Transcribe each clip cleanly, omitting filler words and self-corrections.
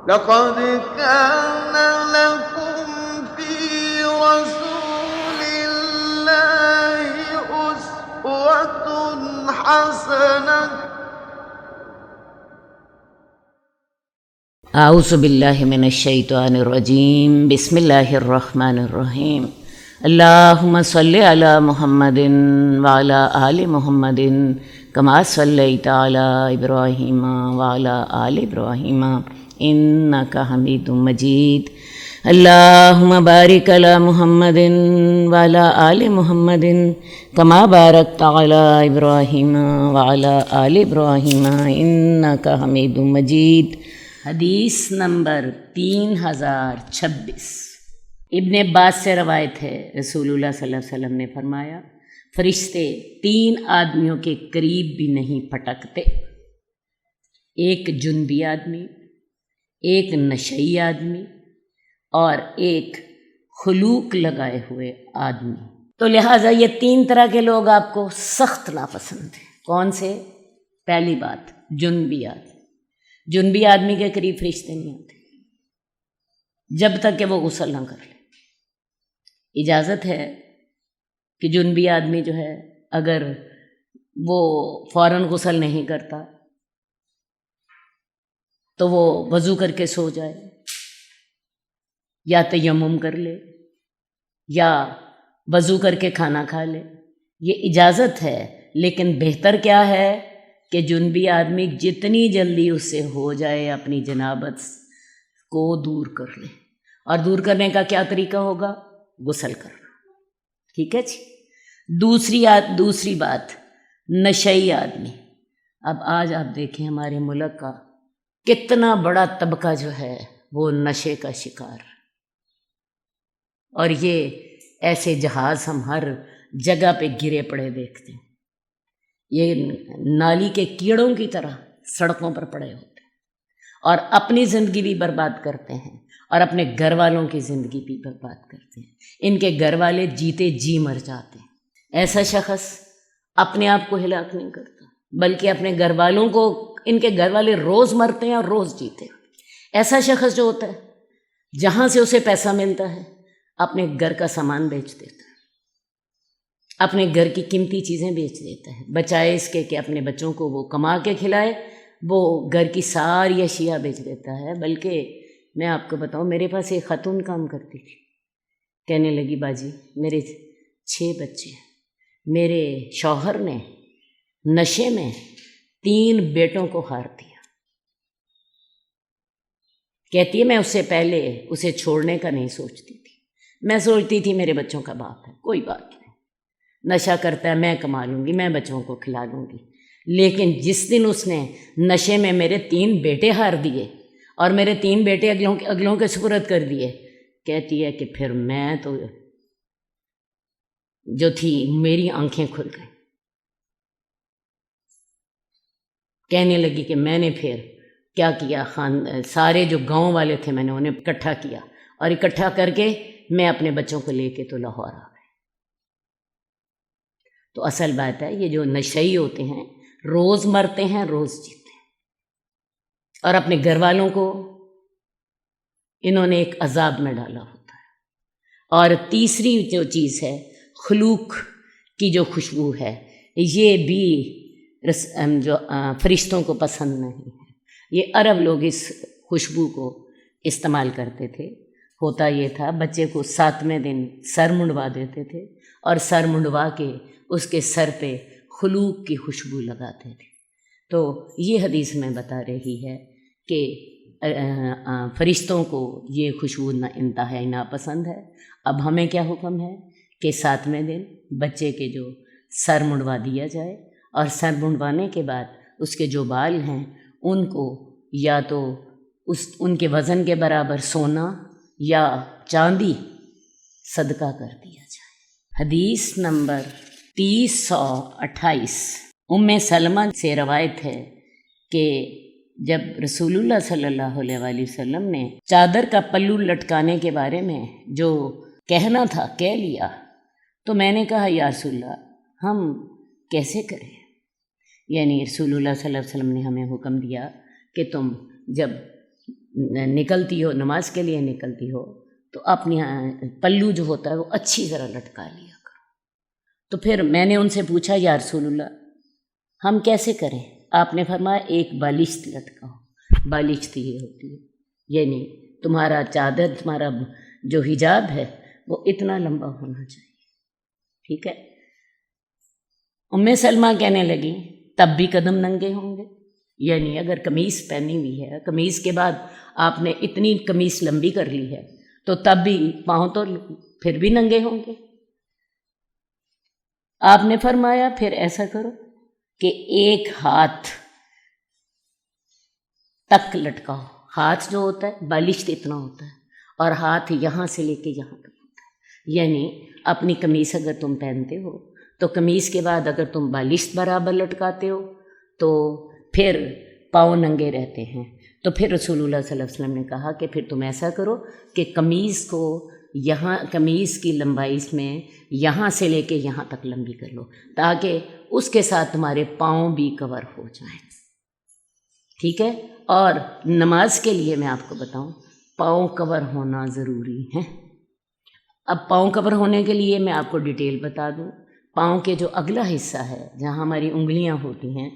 لقد كان لكم في رسول الله أسوة حسنة اعوذ باللہ من الشیطان الرجیم بسم اللہ الرحمن الرحیم اللہم صلی علی محمد وعلی آل محمد کما صلیت علی ابراہیم وعلی آل ابراہیم انک حمید مجید اللہم بارک علی محمد وعلی آل محمد کما بارکت علی ابراہیم وعلی آل ابراہیم انک حمید مجید۔ حدیث نمبر 3026 ابن عباس سے روایت ہے، رسول اللہ صلی اللہ علیہ وسلم نے فرمایا فرشتے 3 آدمیوں کے قریب بھی نہیں پھٹکتے، ایک جنبی آدمی، ایک نشئی آدمی اور ایک خلوق لگائے ہوئے آدمی۔ تو لہٰذا یہ 3 طرح کے لوگ آپ کو سخت ناپسند ہیں۔ کون سے؟ پہلی بات جنبی آدمی۔ جنبی آدمی کے قریب فرشتے نہیں آتے جب تک کہ وہ غسل نہ کر لے۔ اجازت ہے کہ جنبی آدمی جو ہے اگر وہ فوراً غسل نہیں کرتا تو وہ وضو کر کے سو جائے یا تیمم کر لے یا وضو کر کے کھانا کھا لے، یہ اجازت ہے۔ لیکن بہتر کیا ہے کہ جنبی آدمی جتنی جلدی اس سے ہو جائے اپنی جنابت کو دور کر لے، اور دور کرنے کا کیا طریقہ ہوگا؟ غسل کرنا۔ ٹھیک ہے جی۔ دوسری بات نشئی آدمی۔ اب آج آپ دیکھیں ہمارے ملک کا کتنا بڑا طبقہ جو ہے وہ نشے کا شکار، اور یہ ایسے جہاز ہم ہر جگہ پہ گرے پڑے دیکھتے ہیں، یہ نالی کے کیڑوں کی طرح سڑکوں پر پڑے ہوتے ہیں اور اپنی زندگی بھی برباد کرتے ہیں اور اپنے گھر والوں کی زندگی بھی برباد کرتے ہیں۔ ان کے گھر والے جیتے جی مر جاتے ہیں۔ ایسا شخص اپنے آپ کو ہلاک نہیں کرتا بلکہ اپنے گھر والوں کو، ان کے گھر والے روز مرتے ہیں اور روز جیتے ہیں۔ ایسا شخص جو ہوتا ہے جہاں سے اسے پیسہ ملتا ہے اپنے گھر کا سامان بیچ دیتا ہے، اپنے گھر کی قیمتی چیزیں بیچ دیتا ہے، بچائے اس کے کہ اپنے بچوں کو وہ کما کے کھلائے، وہ گھر کی ساری اشیاء بیچ دیتا ہے۔ بلکہ میں آپ کو بتاؤں، میرے پاس ایک خاتون کام کرتی تھی، کہنے لگی باجی میرے 6 بچے ہیں، میرے شوہر نے نشے میں 3 بیٹوں کو ہار دیا۔ کہتی ہے میں اس سے پہلے اسے چھوڑنے کا نہیں سوچتی تھی، میں سوچتی تھی میرے بچوں کا باپ ہے، کوئی بات نہیں، نشہ کرتا ہے میں کما لوں گی، میں بچوں کو کھلا لوں گی۔ لیکن جس دن اس نے نشے میں میرے 3 بیٹے ہار دیے اور میرے 3 بیٹے اگلوں کے سپرد کر دیے، کہتی ہے کہ پھر میں تو جو تھی میری آنکھیں کھل گئیں۔ کہنے لگی کہ میں نے پھر کیا کیا، سارے جو گاؤں والے تھے میں نے انہیں اکٹھا کیا اور اکٹھا کر کے میں اپنے بچوں کو لے کے تو لاہور آ گئی۔ تو اصل بات ہے یہ جو نشئی ہوتے ہیں روز مرتے ہیں روز جیتے ہیں، اور اپنے گھر والوں کو انہوں نے ایک عذاب میں ڈالا ہوتا ہے۔ اور تیسری جو چیز ہے خلوق کی جو خوشبو ہے، یہ بھی جو فرشتوں کو پسند نہیں ہے۔ یہ عرب لوگ اس خوشبو کو استعمال کرتے تھے۔ ہوتا یہ تھا بچے کو 7ویں دن سر منڈوا دیتے تھے اور سر منڈوا کے اس کے سر پہ خلوق کی خوشبو لگاتے تھے۔ تو یہ حدیث میں بتا رہی ہے کہ فرشتوں کو یہ خوشبو انتہائی ناپسند ہے۔ اب ہمیں کیا حکم ہے کہ 7ویں دن بچے کے جو سر منڈوا دیا جائے، اور سر منڈوانے کے بعد اس کے جو بال ہیں ان کو یا تو ان کے وزن کے برابر سونا یا چاندی صدقہ کر دیا جائے۔ حدیث نمبر 3028 ام سلمہ سے روایت ہے کہ جب رسول اللہ صلی اللہ علیہ وآلہ وسلم نے چادر کا پلو لٹکانے کے بارے میں جو کہنا تھا کہہ لیا، تو میں نے کہا یا رسول اللہ ہم کیسے کریں؟ یعنی رسول اللہ صلی اللہ علیہ وسلم نے ہمیں حکم دیا کہ تم جب نکلتی ہو، نماز کے لیے نکلتی ہو، تو اپنی پلو جو ہوتا ہے وہ اچھی طرح لٹکا لیا کرو۔ تو پھر میں نے ان سے پوچھا یا رسول اللہ ہم کیسے کریں؟ آپ نے فرمایا ایک بالشت لٹکاؤ۔ بالشت یہ ہوتی ہے یعنی تمہارا چادر، تمہارا جو حجاب ہے وہ اتنا لمبا ہونا چاہیے، ٹھیک ہے؟ ام سلمہ کہنے لگی تب بھی قدم ننگے ہوں گے؟ یعنی اگر قمیص پہنی ہوئی ہے، قمیص کے بعد آپ نے اتنی قمیص لمبی کر لی ہے تو تب بھی پاؤں تو پھر بھی ننگے ہوں گے۔ آپ نے فرمایا پھر ایسا کرو کہ ایک ہاتھ تک لٹکاؤ۔ ہاتھ جو ہوتا ہے بالشت اتنا ہوتا ہے اور ہاتھ یہاں سے لے کے یہاں تک ہوتا ہے، یعنی اپنی قمیص اگر تم پہنتے ہو تو قمیص کے بعد اگر تم بالشت برابر لٹکاتے ہو تو پھر پاؤں ننگے رہتے ہیں۔ تو پھر رسول اللہ صلی اللہ علیہ وسلم نے کہا کہ پھر تم ایسا کرو کہ قمیص کو یہاں، قمیص کی لمبائی میں یہاں سے لے کے یہاں تک لمبی کر لو تاکہ اس کے ساتھ تمہارے پاؤں بھی کور ہو جائیں، ٹھیک ہے؟ اور نماز کے لیے میں آپ کو بتاؤں پاؤں کور ہونا ضروری ہے۔ اب پاؤں کور ہونے کے لیے میں آپ کو ڈیٹیل بتا دوں، پاؤں کے جو اگلا حصہ ہے جہاں ہماری انگلیاں ہوتی ہیں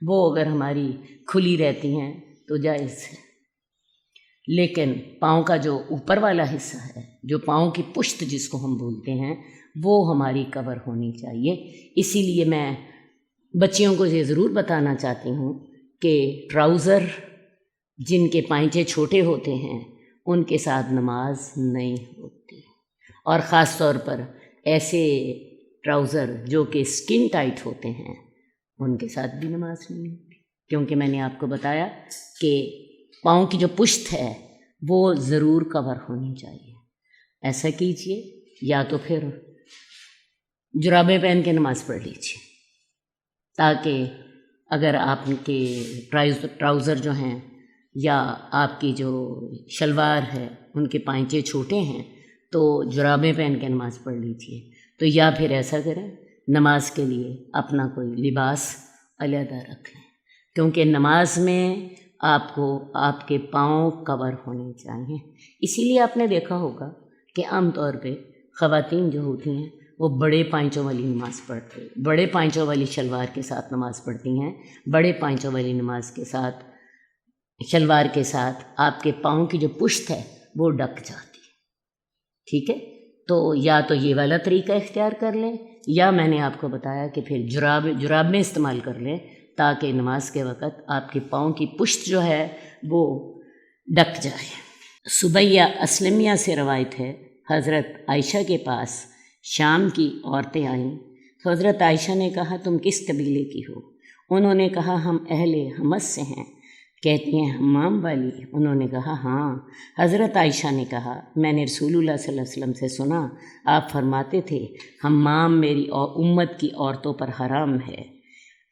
وہ اگر ہماری کھلی رہتی ہیں تو جائز ہے، لیکن پاؤں کا جو اوپر والا حصہ ہے، جو پاؤں کی پشت جس کو ہم بولتے ہیں، وہ ہماری کور ہونی چاہیے۔ اسی لیے میں بچیوں کو یہ ضرور بتانا چاہتی ہوں کہ ٹراؤزر جن کے پائنچے چھوٹے ہوتے ہیں ان کے ساتھ نماز نہیں ہوتی، اور خاص طور پر ایسے ٹراؤزر جو کہ اسکن ٹائٹ ہوتے ہیں ان کے ساتھ بھی نماز نہیں ہوتی، کیونکہ میں نے آپ کو بتایا کہ پاؤں کی جو پشت ہے وہ ضرور کور ہونی چاہیے۔ ایسا کیجئے یا تو پھر جرابیں پہن کے نماز پڑھ لیجیے تاکہ اگر آپ کے ٹراؤزر جو ہیں یا آپ کی جو شلوار ہے ان کے پائنچے چھوٹے ہیں تو جرابیں پہن کے نماز پڑھ لیجیے، تو یا پھر ایسا کریں نماز کے لیے اپنا کوئی لباس علیحدہ رکھ لیں، کیونکہ نماز میں آپ کو آپ کے پاؤں کور ہونے چاہیے۔ اسی لیے آپ نے دیکھا ہوگا کہ عام طور پہ خواتین جو ہوتی ہیں وہ بڑے پائنچوں والی نماز پڑھتے، بڑے پائنچوں والی شلوار کے ساتھ نماز پڑھتی ہیں، بڑے پائنچوں والی نماز کے ساتھ، شلوار کے ساتھ آپ کے پاؤں کی جو پشت ہے وہ ڈھک جاتی ہے، ٹھیک ہے؟ تو یا تو یہ والا طریقہ اختیار کر لیں یا میں نے آپ کو بتایا کہ پھر جراب میں استعمال کر لیں تاکہ نماز کے وقت آپ کے پاؤں کی پشت جو ہے وہ ڈھک جائے۔ سبیہ اسلمیہ سے روایت ہے، حضرت عائشہ کے پاس شام کی عورتیں آئیں تو حضرت عائشہ نے کہا تم کس قبیلے کی ہو؟ انہوں نے کہا ہم اہل حمص سے ہیں۔ کہتی ہیں حمام والی؟ انہوں نے کہا ہاں۔ حضرت عائشہ نے کہا میں نے رسول اللہ صلی اللہ علیہ وسلم سے سنا، آپ فرماتے تھے حمام میری امت کی عورتوں پر حرام ہے۔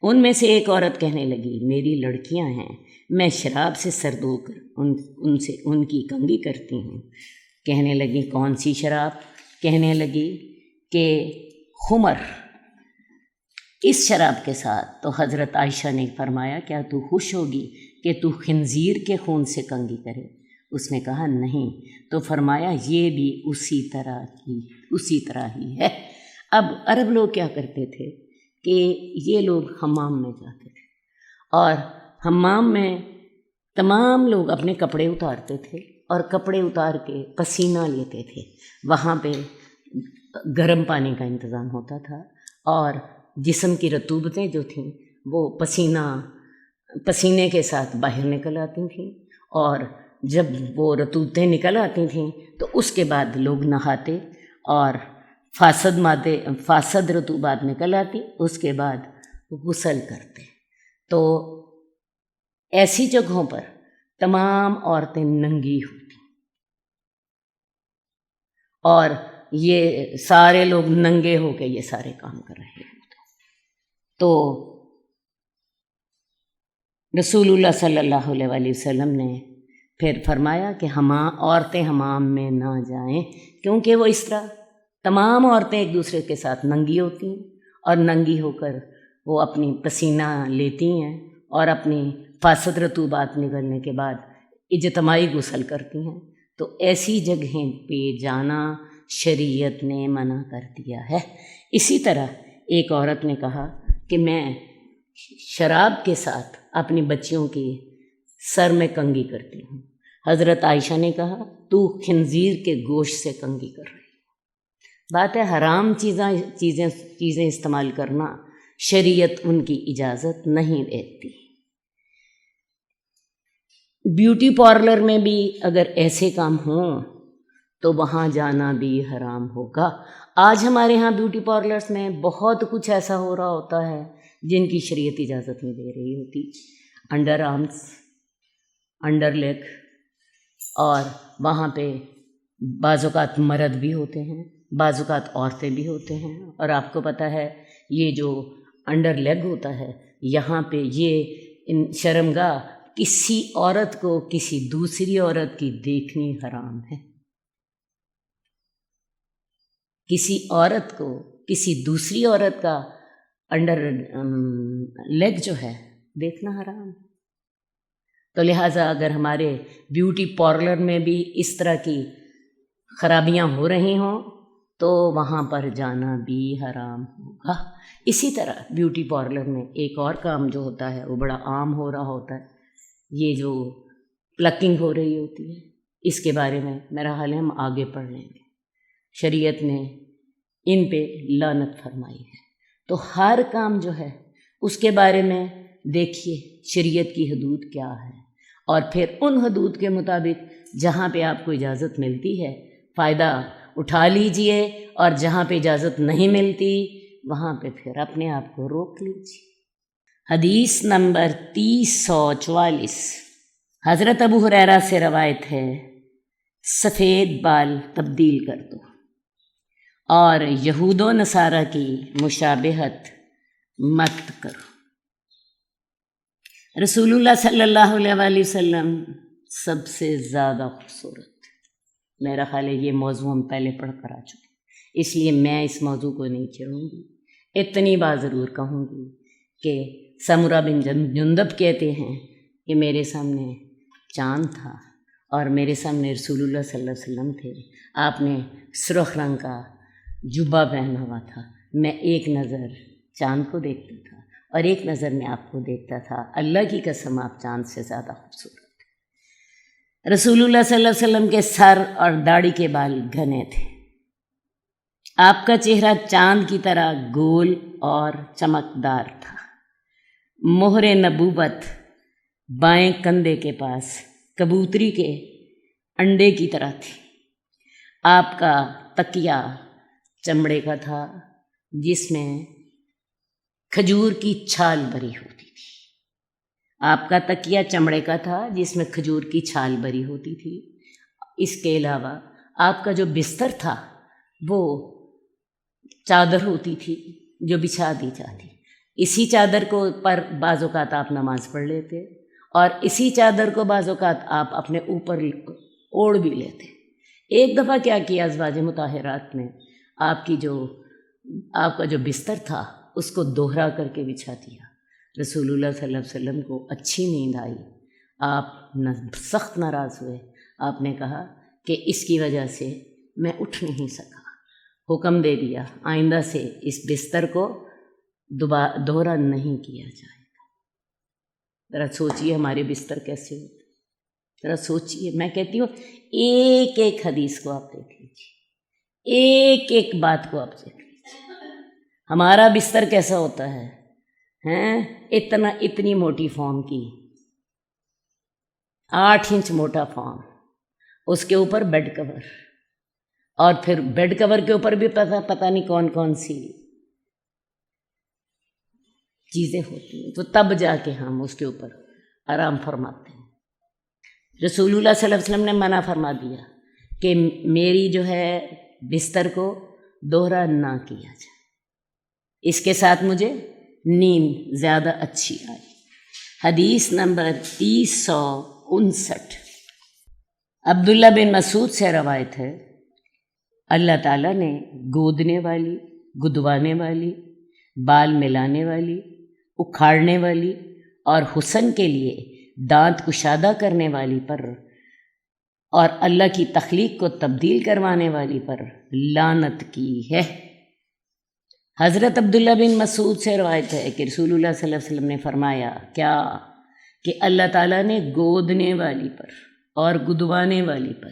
ان میں سے ایک عورت کہنے لگی میری لڑکیاں ہیں، میں شراب سے سر دھو کر ان کی کنگھی کرتی ہوں۔ کہنے لگی کون سی شراب؟ کہنے لگی کہ خمر، اس شراب کے ساتھ۔ تو حضرت عائشہ نے فرمایا کیا تو خوش ہوگی کہ تو خنزیر کے خون سے کنگھی کرے؟ اس نے کہا نہیں۔ تو فرمایا یہ بھی اسی طرح ہی ہے۔ اب عرب لوگ کیا کرتے تھے کہ یہ لوگ حمام میں جاتے تھے اور حمام میں تمام لوگ اپنے کپڑے اتارتے تھے اور کپڑے اتار کے پسینہ لیتے تھے۔ وہاں پہ گرم پانی کا انتظام ہوتا تھا اور جسم کی رطوبتیں جو تھیں وہ پسینے کے ساتھ باہر نکل آتی تھیں، اور جب وہ رطوبتیں نکل آتی تھیں تو اس کے بعد لوگ نہاتے اور فاسد رطوبات نکل آتی، اس کے بعد غسل کرتے۔ تو ایسی جگہوں پر تمام عورتیں ننگی ہوتی اور یہ سارے لوگ ننگے ہو کے یہ سارے کام کر رہے ہوتے۔ تو رسول اللہ صلی اللہ علیہ وسلم نے پھر فرمایا کہ عورتیں حمام میں نہ جائیں، کیونکہ وہ اس طرح تمام عورتیں ایک دوسرے کے ساتھ ننگی ہوتی ہیں اور ننگی ہو کر وہ اپنی پسینہ لیتی ہیں اور اپنی فاسد رطوبات نکلنے کے بعد اجتماعی غسل کرتی ہیں، تو ایسی جگہیں پہ جانا شریعت نے منع کر دیا ہے۔ اسی طرح ایک عورت نے کہا کہ میں شراب کے ساتھ اپنی بچیوں کے سر میں کنگھی کرتی ہوں۔ حضرت عائشہ نے کہا تو خنزیر کے گوشت سے کنگھی کر رہی ہے۔ بات ہے حرام چیزیں استعمال کرنا شریعت ان کی اجازت نہیں دیتی۔ بیوٹی پارلر میں بھی اگر ایسے کام ہوں تو وہاں جانا بھی حرام ہوگا۔ آج ہمارے ہاں بیوٹی پارلرز میں بہت کچھ ایسا ہو رہا ہوتا ہے جن کی شریعت اجازت نہیں دے رہی ہوتی۔ انڈر آرمز، انڈر لیگ، اور وہاں پہ بعض اوقات مرد بھی ہوتے ہیں، بعض اوقات عورتیں بھی ہوتے ہیں، اور آپ کو پتہ ہے یہ جو انڈر لیگ ہوتا ہے یہاں پہ یہ شرمگاہ کسی عورت کو کسی دوسری عورت کی دیکھنی حرام ہے۔ کسی عورت کو کسی دوسری عورت کا انڈر لیگ جو ہے دیکھنا حرام ہے۔ تو لہٰذا اگر ہمارے بیوٹی پارلر میں بھی اس طرح کی خرابیاں ہو رہی ہوں تو وہاں پر جانا بھی حرام ہوگا۔ اسی طرح بیوٹی پارلر میں ایک اور کام جو ہوتا ہے وہ بڑا عام ہو رہا ہوتا ہے، یہ جو پلکنگ ہو رہی ہوتی ہے، اس کے بارے میں میرا حال ہے ہم آگے پڑھ لیں گے۔ شریعت نے ان پہ لعنت فرمائی ہے، تو ہر کام جو ہے اس کے بارے میں دیکھیے شریعت کی حدود کیا ہے، اور پھر ان حدود کے مطابق جہاں پہ آپ کو اجازت ملتی ہے فائدہ اٹھا لیجئے، اور جہاں پہ اجازت نہیں ملتی وہاں پہ پھر اپنے آپ کو روک لیجیے۔ حدیث نمبر 3044 حضرت ابو ہریرہ سے روایت ہے، سفید بال تبدیل کر دو اور یہود و نصارہ کی مشابہت مت کرو۔ رسول اللہ صلی اللہ علیہ وآلہ وسلم سب سے زیادہ خوبصورت، میرا خیال ہے یہ موضوع ہم پہلے پڑھ کر آ چکے، اس لیے میں اس موضوع کو نہیں چھیڑوں گی۔ اتنی بات ضرور کہوں گی کہ سمرہ بن جندب کہتے ہیں کہ میرے سامنے چاند تھا اور میرے سامنے رسول اللہ صلی اللہ علیہ وسلم تھے، آپ نے سرخ رنگ کا جبہ پہنا ہوا تھا، میں ایک نظر چاند کو دیکھتا تھا اور ایک نظر میں آپ کو دیکھتا تھا، اللہ کی قسم آپ چاند سے زیادہ خوبصورت تھے۔ رسول اللہ صلی اللہ علیہ وسلم کے سر اور داڑھی کے بال گھنے تھے، آپ کا چہرہ چاند کی طرح گول اور چمکدار تھا، مہر نبوت بائیں کندھے کے پاس کبوتری کے انڈے کی طرح تھی، آپ کا تکیہ چمڑے کا تھا جس میں کھجور کی چھال بھری ہوتی تھی، آپ کا تکیہ چمڑے کا تھا جس میں کھجور کی چھال بھری ہوتی تھی۔ اس کے علاوہ آپ کا جو بستر تھا وہ چادر ہوتی تھی جو بچھا دی جاتی، اسی چادر کو پر بعض اوقات آپ نماز پڑھ لیتے اور اسی چادر کو بعض اوقات آپ اپنے اوپر اوڑھ بھی لیتے۔ ایک دفعہ کیا کیا ازواج مطہرات نے، آپ کا جو بستر تھا اس کو دوہرا کر کے بچھا دیا۔ رسول اللہ صلی اللہ علیہ وسلم کو اچھی نیند آئی، آپ سخت ناراض ہوئے، آپ نے کہا کہ اس کی وجہ سے میں اٹھ نہیں سکا، حکم دے دیا آئندہ سے اس بستر کو دوہرا نہیں کیا جائے گا۔ ذرا سوچئے ہمارے بستر کیسے ہوتے، ذرا سوچئے۔ میں کہتی ہوں ایک ایک حدیث کو آپ دیکھ لیجیے، ایک ایک بات کو آپ دیکھ لیجیے، ہمارا بستر کیسا ہوتا ہے، اتنی موٹی فارم کی، 8 انچ موٹا فارم، اس کے اوپر بیڈ کور، اور پھر بیڈ کور کے اوپر بھی پتہ نہیں کون کون سی چیزیں ہوتی ہیں، تو تب جا کے ہم اس کے اوپر آرام فرماتے ہیں۔ رسول اللہ صلی اللہ علیہ وسلم نے منع فرما دیا کہ میری جو ہے بستر کو دوہرا نہ کیا جائے، اس کے ساتھ مجھے نیند زیادہ اچھی آئی۔ حدیث نمبر 3059 عبداللہ بن مسعود سے روایت ہے، اللہ تعالیٰ نے گودنے والی، گدوانے والی، بال ملانے والی، اکھاڑنے والی اور حسن کے لیے دانت کشادہ کرنے والی پر اور اللہ کی تخلیق کو تبدیل کروانے والی پر لعنت کی ہے۔ حضرت عبداللہ بن مسعود سے روایت ہے کہ رسول اللہ صلی اللہ علیہ وسلم نے فرمایا کیا کہ اللہ تعالیٰ نے گودنے والی پر اور گدوانے والی پر،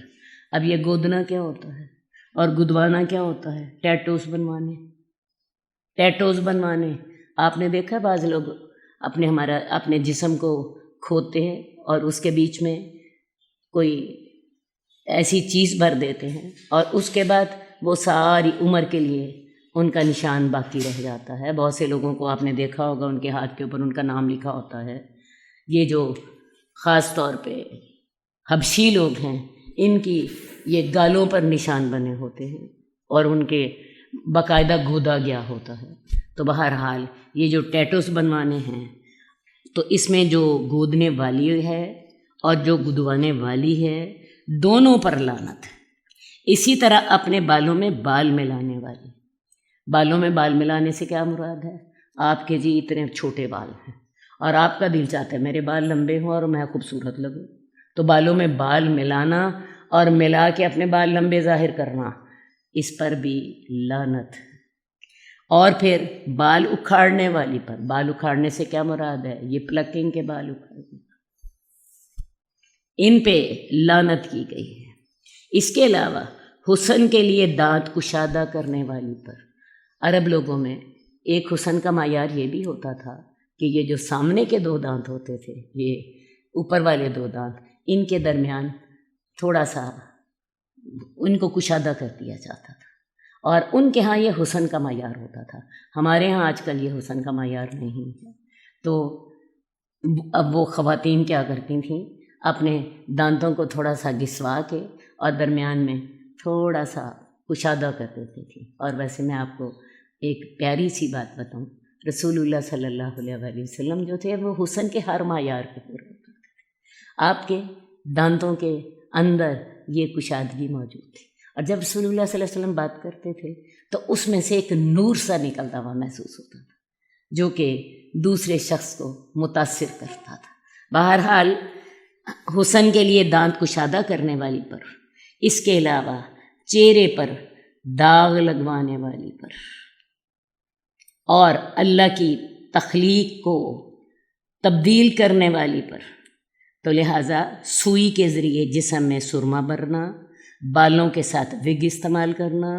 اب یہ گودنا کیا ہوتا ہے اور گدوانا کیا ہوتا ہے؟ ٹیٹوز بنوانے۔ آپ نے دیکھا بعض لوگ اپنے جسم کو کھودتے ہیں اور اس کے بیچ میں کوئی ایسی چیز بھر دیتے ہیں اور اس کے بعد وہ ساری عمر کے لیے ان کا نشان باقی رہ جاتا ہے۔ بہت سے لوگوں کو آپ نے دیکھا ہوگا ان کے ہاتھ کے اوپر ان کا نام لکھا ہوتا ہے۔ یہ جو خاص طور پہ حبشی لوگ ہیں، ان کی یہ گالوں پر نشان بنے ہوتے ہیں اور ان کے باقاعدہ گودا گیا ہوتا ہے۔ تو بہرحال یہ جو ٹیٹوز بنوانے ہیں تو اس میں جو گودنے والی ہے اور جو گدوانے والی ہے دونوں پر لعنت ہے۔ اسی طرح اپنے بالوں میں بال ملانے والی، بالوں میں بال ملانے سے کیا مراد ہے؟ آپ کے جی اتنے چھوٹے بال ہیں اور آپ کا دل چاہتا ہے میرے بال لمبے ہوں اور میں خوبصورت لگوں، تو بالوں میں بال ملانا اور ملا کے اپنے بال لمبے ظاہر کرنا، اس پر بھی لعنت۔ اور پھر بال اکھاڑنے والی پر، بال اکھاڑنے سے کیا مراد ہے؟ یہ پلکنگ کے بال اکھاڑنے، ان پہ لعنت کی گئی ہے۔ اس کے علاوہ حسن کے لیے دانت کشادہ کرنے والی پر، عرب لوگوں میں ایک حسن کا معیار یہ بھی ہوتا تھا کہ یہ جو سامنے کے دو دانت ہوتے تھے، یہ اوپر والے دو دانت، ان کے درمیان تھوڑا سا ان کو کشادہ کر دیا جاتا تھا اور ان کے ہاں یہ حسن کا معیار ہوتا تھا۔ ہمارے ہاں آج کل یہ حسن کا معیار نہیں ہے، تو اب وہ خواتین کیا کرتی تھیں، اپنے دانتوں کو تھوڑا سا گھسوا کے اور درمیان میں تھوڑا سا کشادہ کر دیتی تھیں۔ اور ویسے میں آپ کو ایک پیاری سی بات بتاؤں، رسول اللہ صلی اللہ علیہ وآلہ وسلم جو تھے وہ حسن کے ہر معیار کے پورے ہوتے تھے۔ آپ کے دانتوں کے اندر یہ کشادگی موجود تھی، اور جب رسول اللہ صلی اللہ علیہ وسلم بات کرتے تھے تو اس میں سے ایک نور سا نکلتا ہوا محسوس ہوتا تھا جو کہ دوسرے شخص کو متاثر کرتا تھا۔ بہرحال حسن کے لیے دانت کشادہ کرنے والی پر، اس کے علاوہ چہرے پر داغ لگوانے والی پر اور اللہ کی تخلیق کو تبدیل کرنے والی پر، تو لہٰذا سوئی کے ذریعے جسم میں سرما بھرنا، بالوں کے ساتھ وگ استعمال کرنا،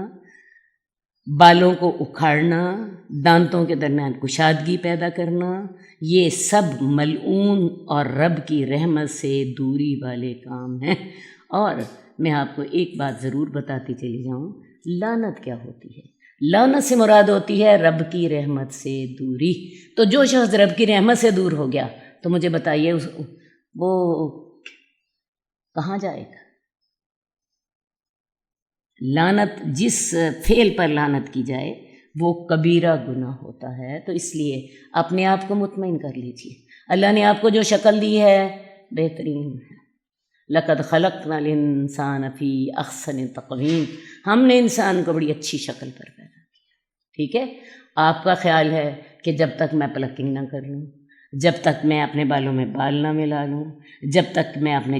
بالوں کو اکھاڑنا، دانتوں کے درمیان کشادگی پیدا کرنا، یہ سب ملعون اور رب کی رحمت سے دوری والے کام ہیں۔ اور میں آپ کو ایک بات ضرور بتاتی چلی جاؤں، لعنت کیا ہوتی ہے؟ لعنت سے مراد ہوتی ہے رب کی رحمت سے دوری۔ تو جو شخص رب کی رحمت سے دور ہو گیا تو مجھے بتائیے وہ کہاں جائے گا؟ لعنت، جس فعل پر لعنت کی جائے وہ کبیرہ گناہ ہوتا ہے، تو اس لیے اپنے آپ کو مطمئن کر لیجیے۔ اللہ نے آپ کو جو شکل دی ہے بہترین ہے۔ لقد خلقنا الانسان فی احسن تقویم، ہم نے انسان کو بڑی اچھی شکل پر پیدا کیا، ٹھیک ہے؟ آپ کا خیال ہے کہ جب تک میں پلکنگ نہ کر لوں، جب تک میں اپنے بالوں میں بال نہ ملا لوں، جب تک میں اپنے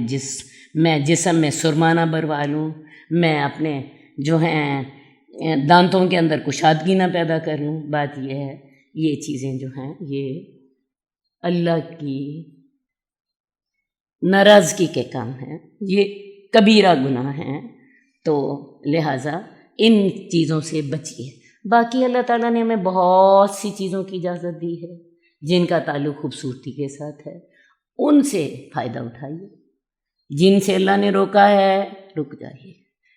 جسم میں سرما نہ بھروا لوں، میں اپنے جو ہیں دانتوں کے اندر کشادگی نہ پیدا کر لوں، بات یہ ہے یہ چیزیں جو ہیں یہ اللہ کی ناراضگی کے کام ہیں، یہ کبیرہ گناہ ہیں، تو لہٰذا ان چیزوں سے بچیے۔ باقی اللہ تعالیٰ نے ہمیں بہت سی چیزوں کی اجازت دی ہے جن کا تعلق خوبصورتی کے ساتھ ہے، ان سے فائدہ اٹھائیے۔ جن سے اللہ نے روکا ہے رک جائیے،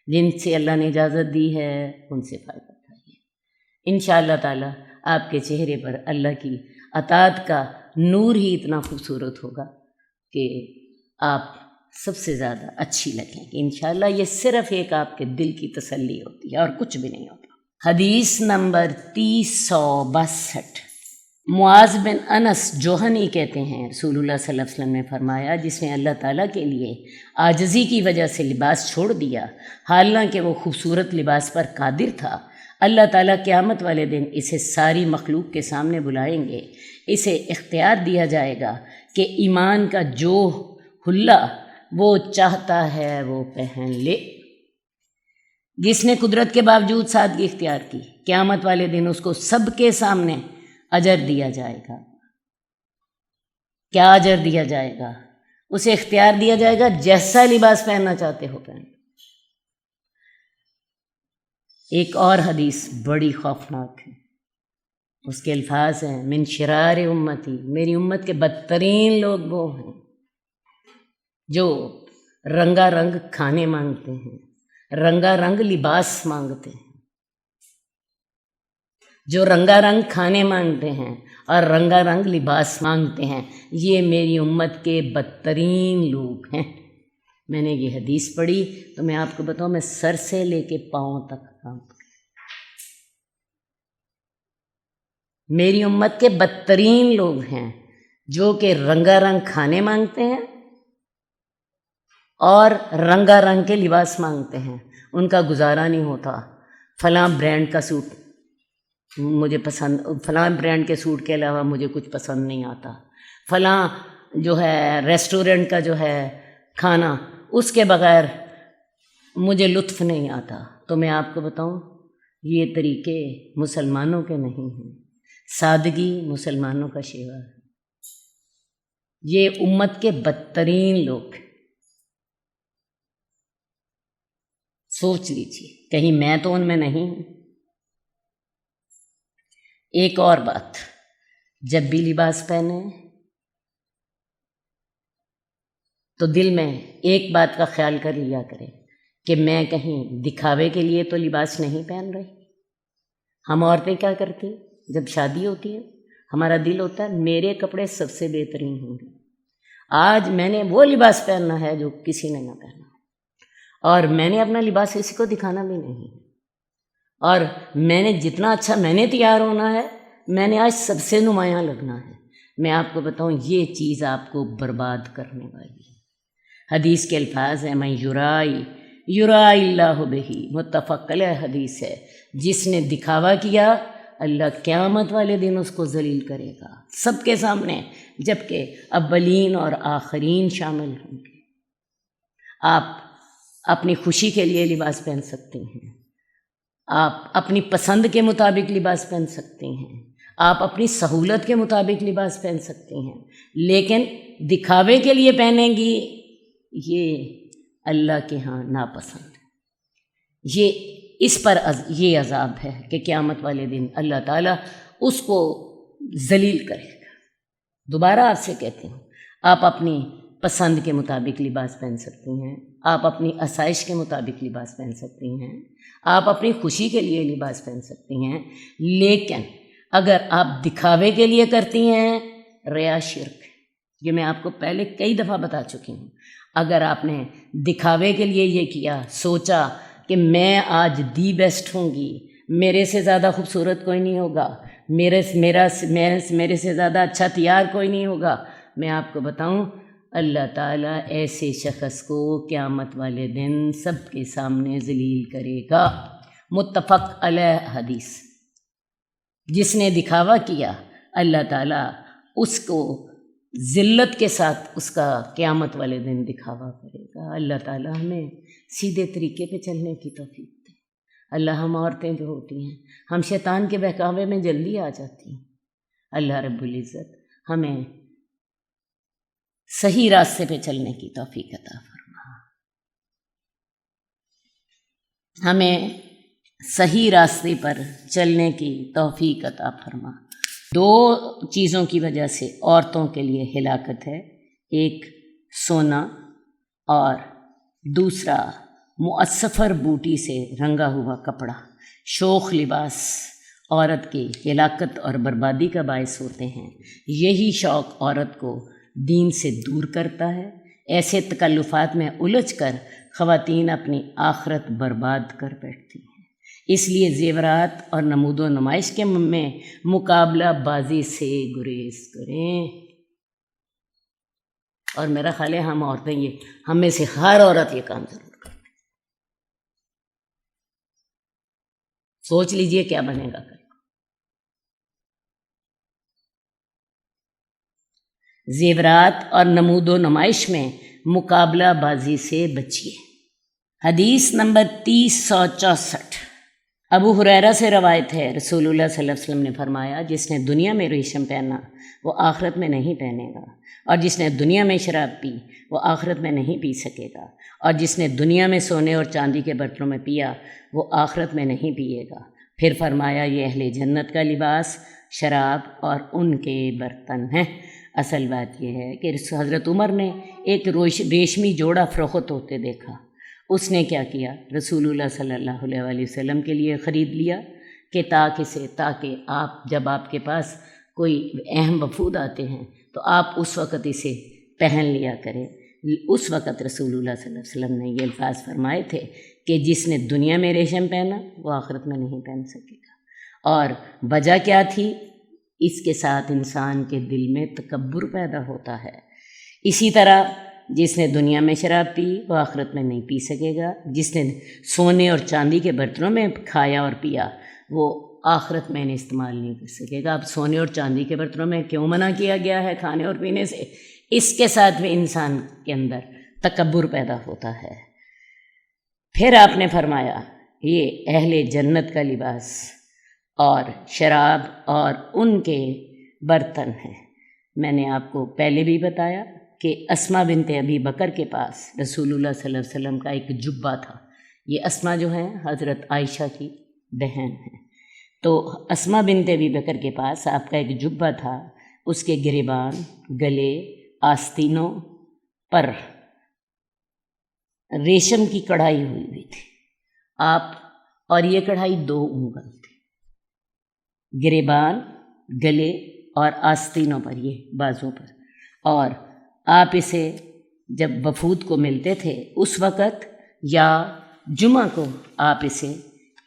جن سے اللہ نے اجازت دی ہے ان سے فائدہ اٹھائیے۔ انشاءاللہ تعالیٰ آپ کے چہرے پر اللہ کی اطاعت کا نور ہی اتنا خوبصورت ہوگا کہ آپ سب سے زیادہ اچھی لگیں گی۔ انشاءاللہ یہ صرف ایک آپ کے دل کی تسلی ہوتی ہے اور کچھ بھی نہیں ہوتا۔ حدیث نمبر 362، معاذ بن انس جوہنی کہتے ہیں رسول اللہ صلی اللہ علیہ وسلم نے فرمایا، جس نے اللہ تعالیٰ کے لیے عاجزی کی وجہ سے لباس چھوڑ دیا حالانکہ وہ خوبصورت لباس پر قادر تھا، اللہ تعالیٰ قیامت والے دن اسے ساری مخلوق کے سامنے بلائیں گے، اسے اختیار دیا جائے گا کہ ایمان کا جو حلہ وہ چاہتا ہے وہ پہن لے۔ جس نے قدرت کے باوجود سادگی اختیار کی، قیامت والے دن اس کو سب کے سامنے اجر دیا جائے گا۔ کیا اجر دیا جائے گا؟ اسے اختیار دیا جائے گا جیسا لباس پہننا چاہتے ہو پہن۔ ایک اور حدیث بڑی خوفناک ہے، اس کے الفاظ ہیں من شرار امتی، میری امت کے بدترین لوگ وہ ہیں جو رنگا رنگ کھانے مانگتے ہیں، رنگا رنگ لباس مانگتے ہیں، جو رنگا رنگ کھانے مانگتے ہیں اور رنگا رنگ لباس مانگتے ہیں، یہ میری امت کے بدترین لوگ ہیں۔ میں نے یہ حدیث پڑھی تو میں آپ کو بتاؤں، میں سر سے لے کے پاؤں تک کانپ گئی۔ میری امت کے بدترین لوگ ہیں جو کہ رنگا رنگ کھانے مانگتے ہیں اور رنگا رنگ کے لباس مانگتے ہیں۔ ان کا گزارا نہیں ہوتا، فلاں برانڈ کا سوٹ مجھے پسند، فلاں برانڈ کے سوٹ کے علاوہ مجھے کچھ پسند نہیں آتا، فلاں جو ہے ریسٹورنٹ کا جو ہے کھانا اس کے بغیر مجھے لطف نہیں آتا۔ تو میں آپ کو بتاؤں یہ طریقے مسلمانوں کے نہیں ہیں، سادگی مسلمانوں کا شیوا ہے۔ یہ امت کے بدترین لوگ ہیں۔ سوچ لیجیے کہیں میں تو ان میں نہیں ہوں۔ ایک اور بات، جب بھی لباس پہنے تو دل میں ایک بات کا خیال کر لیا کرے کہ میں کہیں دکھاوے کے لیے تو لباس نہیں پہن رہی۔ ہم عورتیں کیا کرتی ہیں جب شادی ہوتی ہے، ہمارا دل ہوتا ہے میرے کپڑے سب سے بہترین ہوں گے، آج میں نے وہ لباس پہننا ہے جو کسی نے نہ پہنا، اور میں نے اپنا لباس کسی کو دکھانا بھی نہیں، اور میں نے جتنا اچھا میں نے تیار ہونا ہے، میں نے آج سب سے نمایاں لگنا ہے۔ میں آپ کو بتاؤں یہ چیز آپ کو برباد کرنے والی ہے۔ حدیث کے الفاظ ہیں من یرائی اللہ بہی، متفق علیہ حدیث ہے، جس نے دکھاوا کیا اللہ قیامت والے دن اس کو ذلیل کرے گا سب کے سامنے، جبکہ اولین اور آخرین شامل ہوں گے۔ آپ اپنی خوشی کے لیے لباس پہن سکتے ہیں، آپ اپنی پسند کے مطابق لباس پہن سکتے ہیں، آپ اپنی سہولت کے مطابق لباس پہن سکتے ہیں، لیکن دکھاوے کے لیے پہنیں گی یہ اللہ کے ہاں ناپسند ہے۔ یہ اس پر یہ عذاب ہے کہ قیامت والے دن اللہ تعالیٰ اس کو ذلیل کرے گا۔ دوبارہ آپ سے کہتی ہوں، آپ اپنی پسند کے مطابق لباس پہن سکتی ہیں، آپ اپنی آسائش کے مطابق لباس پہن سکتی ہیں، آپ اپنی خوشی کے لیے لباس پہن سکتی ہیں، لیکن اگر آپ دکھاوے کے لیے کرتی ہیں ریا شرک ہے۔ یہ میں آپ کو پہلے کئی دفعہ بتا چکی ہوں۔ اگر آپ نے دکھاوے کے لیے یہ کیا، سوچا کہ میں آج دی بیسٹ ہوں گی، میرے سے زیادہ خوبصورت کوئی نہیں ہوگا، میرے سے زیادہ اچھا تیار کوئی نہیں ہوگا، میں آپ کو بتاؤں اللہ تعالیٰ ایسے شخص کو قیامت والے دن سب کے سامنے ذلیل کرے گا۔ متفق علیہ حدیث۔ جس نے دکھاوا کیا اللہ تعالیٰ اس کو ذلت کے ساتھ اس کا قیامت والے دن دکھاوا کرے گا۔ اللہ تعالیٰ ہمیں سیدھے طریقے پہ چلنے کی توفیق دے۔ اللہ، ہم عورتیں جو ہوتی ہیں ہم شیطان کے بہکاوے میں جلدی آ جاتی ہیں۔ اللہ رب العزت ہمیں صحیح راستے پہ چلنے کی توفیق عطا فرما، ہمیں صحیح راستے پر چلنے کی توفیق عطا فرما۔ دو چیزوں کی وجہ سے عورتوں کے لیے ہلاکت ہے، ایک سونا اور دوسرا معصفر بوٹی سے رنگا ہوا کپڑا۔ شوخ لباس عورت کی ہلاکت اور بربادی کا باعث ہوتے ہیں۔ یہی شوق عورت کو دین سے دور کرتا ہے۔ ایسے تکلفات میں الجھ کر خواتین اپنی آخرت برباد کر بیٹھتی ہیں۔ اس لیے زیورات اور نمود و نمائش کے میں مقابلہ بازی سے گریز کریں۔ اور میرا خیال ہے ہم عورتیں ہم میں سے ہر عورت یہ کام ضرور کریں۔ سوچ لیجئے کیا بنے گا کل۔ زیورات اور نمود و نمائش میں مقابلہ بازی سے بچیے۔ حدیث نمبر 3064 ابو ہریرہ سے روایت ہے، رسول اللہ صلی اللہ علیہ وسلم نے فرمایا، جس نے دنیا میں ریشم پہنا وہ آخرت میں نہیں پہنے گا، اور جس نے دنیا میں شراب پی وہ آخرت میں نہیں پی سکے گا، اور جس نے دنیا میں سونے اور چاندی کے برتنوں میں پیا وہ آخرت میں نہیں پیے گا۔ پھر فرمایا، یہ اہل جنت کا لباس شراب اور ان کے برتن ہیں۔ اصل بات یہ ہے کہ حضرت عمر نے ایک ریشمی جوڑا فروخت ہوتے دیکھا۔ اس نے کیا کیا؟ رسول اللہ صلی اللہ علیہ وآلہ وسلم کے لیے خرید لیا کہ تاکہ آپ جب آپ کے پاس کوئی اہم وفود آتے ہیں تو آپ اس وقت اسے پہن لیا کریں۔ اس وقت رسول اللہ صلی اللہ علیہ وسلم نے یہ الفاظ فرمائے تھے کہ جس نے دنیا میں ریشم پہنا وہ آخرت میں نہیں پہن سکے گا۔ اور وجہ کیا تھی؟ اس کے ساتھ انسان کے دل میں تکبر پیدا ہوتا ہے۔ اسی طرح جس نے دنیا میں شراب پی وہ آخرت میں نہیں پی سکے گا، جس نے سونے اور چاندی کے برتنوں میں کھایا اور پیا وہ آخرت میں استعمال نہیں کر سکے گا۔ اب سونے اور چاندی کے برتنوں میں کیوں منع کیا گیا ہے کھانے اور پینے سے؟ اس کے ساتھ بھی انسان کے اندر تکبر پیدا ہوتا ہے۔ پھر آپ نے فرمایا، یہ اہل جنت کا لباس اور شراب اور ان کے برتن ہیں۔ میں نے آپ کو پہلے بھی بتایا کہ اسماء بنت ابی بکر کے پاس رسول اللہ صلی اللہ علیہ وسلم کا ایک جبہ تھا۔ یہ اسماء جو ہیں حضرت عائشہ کی بہن ہیں، تو اسماء بنت ابی بکر کے پاس آپ کا ایک جبہ تھا، اس کے گریبان، گلے، آستینوں پر ریشم کی کڑھائی ہوئی تھی اور یہ کڑھائی 2 انگل تھی، گریبان، گلے اور آستینوں پر، یہ بازوں پر۔ اور آپ اسے جب وفود کو ملتے تھے اس وقت یا جمعہ کو آپ اسے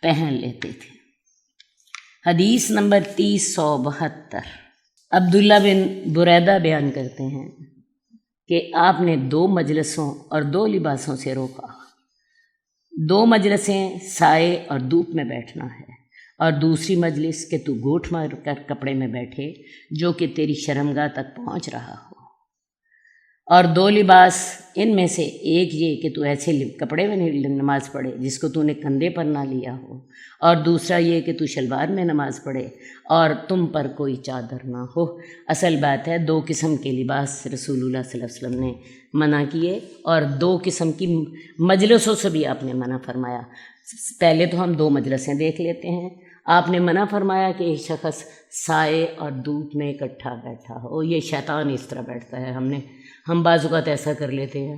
پہن لیتے تھے۔ حدیث نمبر 3072 عبداللہ بن بریدہ بیان کرتے ہیں کہ آپ نے 2 مجلسوں اور 2 لباسوں سے روکا۔ 2 مجلسیں سائے اور دھوپ میں بیٹھنا ہے، اور دوسری مجلس کہ تو گوٹھ مار کر کپڑے میں بیٹھے جو کہ تیری شرمگاہ تک پہنچ رہا ہو۔ اور 2 لباس، ان میں سے ایک یہ کہ تو ایسے کپڑے میں نماز پڑھے جس کو تو نے کندھے پر نہ لیا ہو، اور دوسرا یہ کہ تو شلوار میں نماز پڑھے اور تم پر کوئی چادر نہ ہو۔ اصل بات ہے 2 قسم کے لباس رسول اللہ صلی اللہ علیہ وسلم نے منع کیے، اور 2 قسم کی مجلسوں سے بھی آپ نے منع فرمایا۔ پہلے تو ہم 2 مجلسیں دیکھ لیتے ہیں۔ آپ نے منع فرمایا کہ ایک شخص سائے اور دھوپ میں اکٹھا بیٹھا ہو، یہ شیطان اس طرح بیٹھتا ہے۔ ہم بعض اوقات ایسا کر لیتے ہیں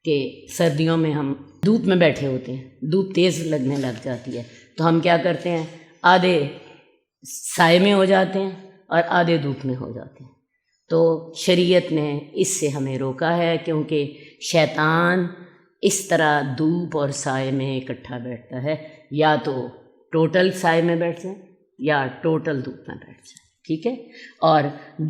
کہ سردیوں میں ہم دھوپ میں بیٹھے ہوتے ہیں، دھوپ تیز لگنے لگ جاتی ہے، تو ہم کیا کرتے ہیں، آدھے سائے میں ہو جاتے ہیں اور آدھے دھوپ میں ہو جاتے ہیں۔ تو شریعت نے اس سے ہمیں روکا ہے، کیونکہ شیطان اس طرح دھوپ اور سائے میں اکٹھا بیٹھتا ہے، یا تو ٹوٹل سائے میں بیٹھ جائیں یا ٹوٹل دھوپ میں بیٹھ جائیں، ٹھیک ہے۔ اور